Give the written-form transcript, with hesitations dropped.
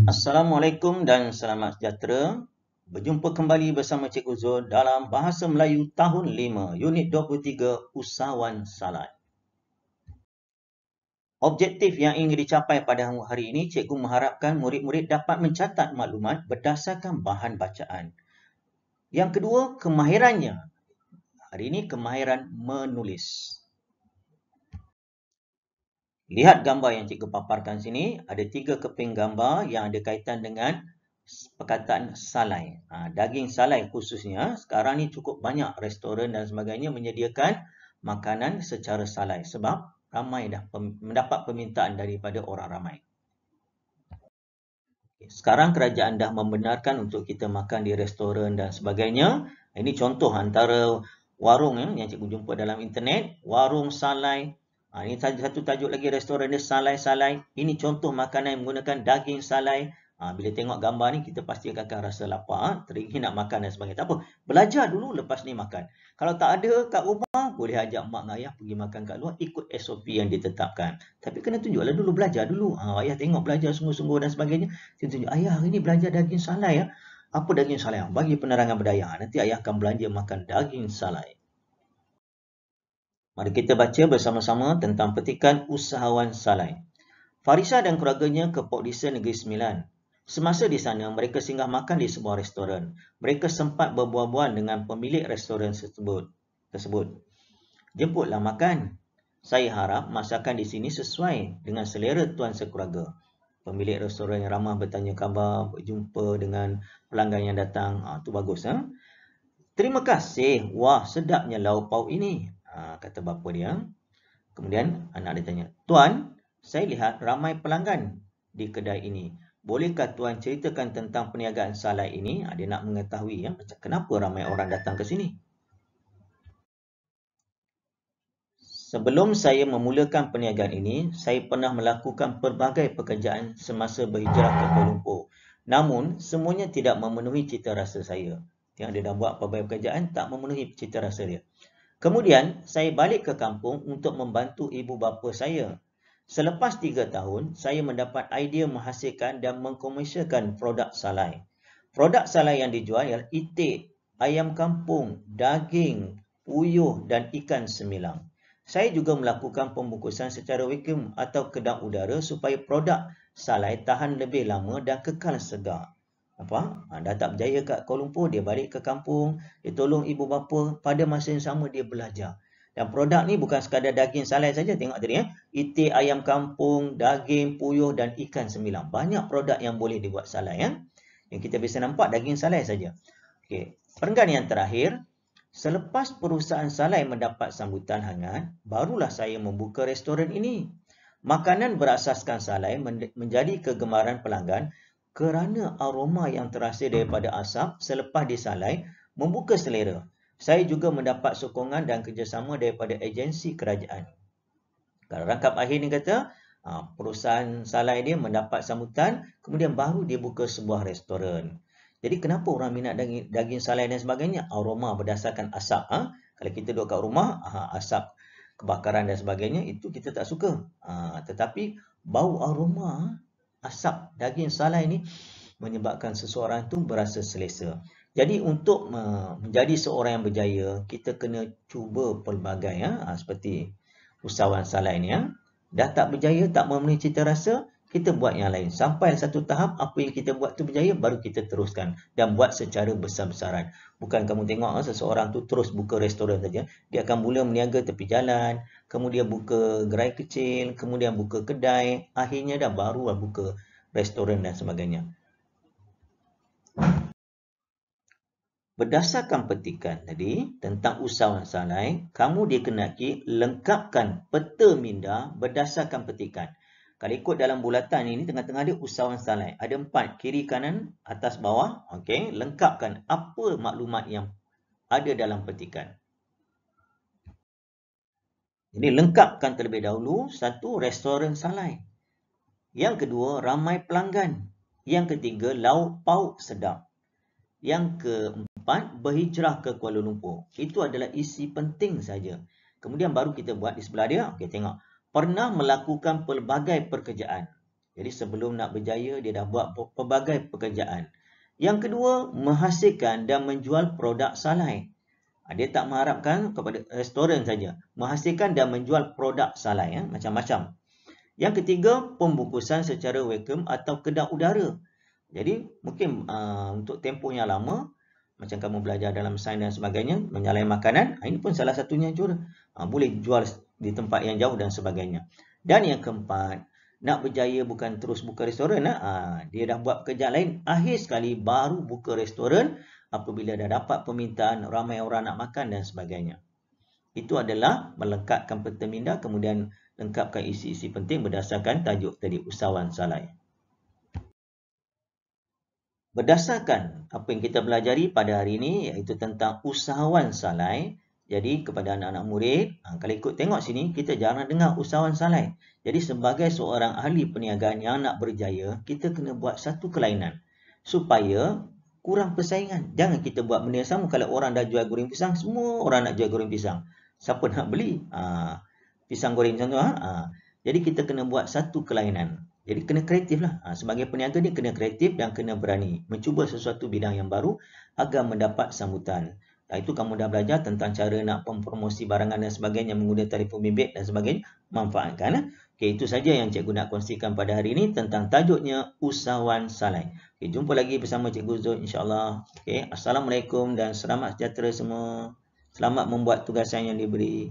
Assalamualaikum dan selamat sejahtera. Berjumpa kembali bersama Cikgu Zul dalam Bahasa Melayu Tahun 5, Unit 23, Usahawan Salat. Objektif yang ingin dicapai pada hari ini, Cikgu mengharapkan murid-murid dapat mencatat maklumat berdasarkan bahan bacaan. Yang kedua, kemahirannya. Hari ini, kemahiran menulis. Lihat gambar yang cikgu paparkan sini, ada 3 keping gambar yang ada kaitan dengan perkataan salai. Daging salai khususnya, sekarang ni cukup banyak restoran dan sebagainya menyediakan makanan secara salai sebab ramai dah mendapat permintaan daripada orang ramai. Sekarang kerajaan dah membenarkan untuk kita makan di restoran dan sebagainya. Ini contoh antara warung yang cikgu jumpa dalam internet, warung salai. Ini satu tajuk lagi restoran dia salai-salai. Ini contoh makanan yang menggunakan daging salai. Bila tengok gambar ni kita pasti akan rasa lapar, teringin nak makan dan sebagainya. Tak apa, belajar dulu lepas ni makan. Kalau tak ada kat rumah, boleh ajak mak dan ayah pergi makan kat luar ikut SOP yang ditetapkan. Tapi kena tunjuklah dulu, belajar dulu. Ayah tengok belajar sungguh-sungguh dan sebagainya. Dia tunjuk, ayah hari ni belajar daging salai ya. Apa daging salai? Bagi penerangan budaya. Nanti ayah akan belanja makan daging salai. Mari kita baca bersama-sama tentang petikan usahawan salai. Farisa dan keluarganya ke Port Dickson Negeri Sembilan. Semasa di sana, mereka singgah makan di sebuah restoran. Mereka sempat berbual-bual dengan pemilik restoran tersebut. Jemputlah makan. Saya harap masakan di sini sesuai dengan selera tuan sekeluarga. Pemilik restoran yang ramah bertanya khabar, berjumpa dengan pelanggan yang datang. Tu bagus. Terima kasih. Wah, sedapnya lauk pauk ini. Kata bapa dia. Kemudian anak dia tanya, Tuan, saya lihat ramai pelanggan di kedai ini. Bolehkah Tuan ceritakan tentang perniagaan salai ini? Dia nak mengetahui kenapa ramai orang datang ke sini. Sebelum saya memulakan perniagaan ini, saya pernah melakukan pelbagai pekerjaan semasa berhijrah ke Kuala Lumpur. Namun, semuanya tidak memenuhi cita rasa saya. Yang dia dah buat pelbagai pekerjaan tak memenuhi cita rasa dia. Kemudian, saya balik ke kampung untuk membantu ibu bapa saya. Selepas 3 tahun, saya mendapat idea menghasilkan dan mengkomersialkan produk salai. Produk salai yang dijual ialah itik, ayam kampung, daging, puyuh dan ikan semilang. Saya juga melakukan pembungkusan secara vakum atau kedap udara supaya produk salai tahan lebih lama dan kekal segar. Dah tak berjaya kat Kuala Lumpur, dia balik ke kampung, dia tolong ibu bapa, pada masa yang sama dia belajar. Dan produk ni bukan sekadar daging salai saja, tengok tadi itik ayam kampung, daging, puyuh dan ikan semilang. Banyak produk yang boleh dibuat salai Yang kita biasa nampak daging salai saja. Okey, perenggan yang terakhir, selepas perusahaan salai mendapat sambutan hangat, barulah saya membuka restoran ini. Makanan berasaskan salai menjadi kegemaran pelanggan kerana aroma yang terasa daripada asap selepas disalai membuka selera. Saya juga mendapat sokongan dan kerjasama daripada agensi kerajaan. Kalau rangkap akhir ni kata, perusahaan salai dia mendapat sambutan, kemudian baru dia buka sebuah restoran. Jadi kenapa orang minat daging salai dan sebagainya? Aroma berdasarkan asap. Kalau kita duduk kat rumah, asap kebakaran dan sebagainya, itu kita tak suka. Tetapi bau aroma asap daging salai ni menyebabkan seseorang tu berasa selesa. Jadi untuk menjadi seorang yang berjaya, kita kena cuba pelbagai seperti usahawan salai ni dah tak berjaya, tak memenuhi cita rasa, kita buat yang lain. Sampai satu tahap apa yang kita buat tu berjaya, baru kita teruskan dan buat secara besar-besaran. Bukan kamu tengok seseorang tu terus buka restoran saja. Dia akan mula meniaga tepi jalan, kemudian buka gerai kecil, kemudian buka kedai, akhirnya dah barulah buka restoran dan sebagainya. Berdasarkan petikan tadi tentang usahawan salai, kamu dikenaki lengkapkan peta minda berdasarkan petikan. Kalau ikut dalam bulatan ini, tengah-tengah dia usahawan salai. Ada 4, kiri kanan, atas bawah. Okey, lengkapkan apa maklumat yang ada dalam petikan. Jadi lengkapkan terlebih dahulu, 1, restoran salai. Yang kedua, ramai pelanggan. Yang ketiga, lauk pauk sedap. Yang keempat, berhijrah ke Kuala Lumpur. Itu adalah isi penting saja. Kemudian baru kita buat di sebelah dia. Okey, tengok. Pernah melakukan pelbagai pekerjaan. Jadi sebelum nak berjaya, dia dah buat pelbagai pekerjaan. Yang kedua, menghasilkan dan menjual produk salai. Dia tak mengharapkan kepada restoran saja. Menghasilkan dan menjual produk salai, macam-macam. Yang ketiga, pembungkusan secara vacuum atau kedap udara. Jadi mungkin untuk tempoh yang lama, macam kamu belajar dalam sains dan sebagainya, menyalai makanan, ini pun salah satunya juga. Boleh jual di tempat yang jauh dan sebagainya. Dan yang keempat, nak berjaya bukan terus buka restoran. Dia dah buat pekerjaan lain. Akhir sekali baru buka restoran apabila dah dapat permintaan, ramai orang nak makan dan sebagainya. Itu adalah melengkapkan peta minda, kemudian lengkapkan isi-isi penting berdasarkan tajuk tadi, usahawan salai. Berdasarkan apa yang kita pelajari pada hari ini, iaitu tentang usahawan salai, jadi kepada anak-anak murid, kalau ikut tengok sini, kita jarang dengar usahawan salai. Jadi sebagai seorang ahli perniagaan yang nak berjaya, kita kena buat satu kelainan supaya kurang persaingan. Jangan kita buat benda yang sama. Kalau orang dah jual goreng pisang, semua orang nak jual goreng pisang. Siapa nak beli? Pisang goreng macam tu. Jadi kita kena buat satu kelainan. Jadi kena kreatif lah. Sebagai peniaga ni kena kreatif dan kena berani mencuba sesuatu bidang yang baru agar mendapat sambutan. Itu kamu dah belajar tentang cara nak mempromosi barangan dan sebagainya menggunakan telefon bimbit dan sebagainya. Manfaatkan. Okey, itu saja yang cikgu nak kongsikan pada hari ini tentang tajuknya usahawan salai. Okey, jumpa lagi bersama Cikgu Zul insya-Allah. Okey, assalamualaikum dan selamat sejahtera semua. Selamat membuat tugasan yang diberi.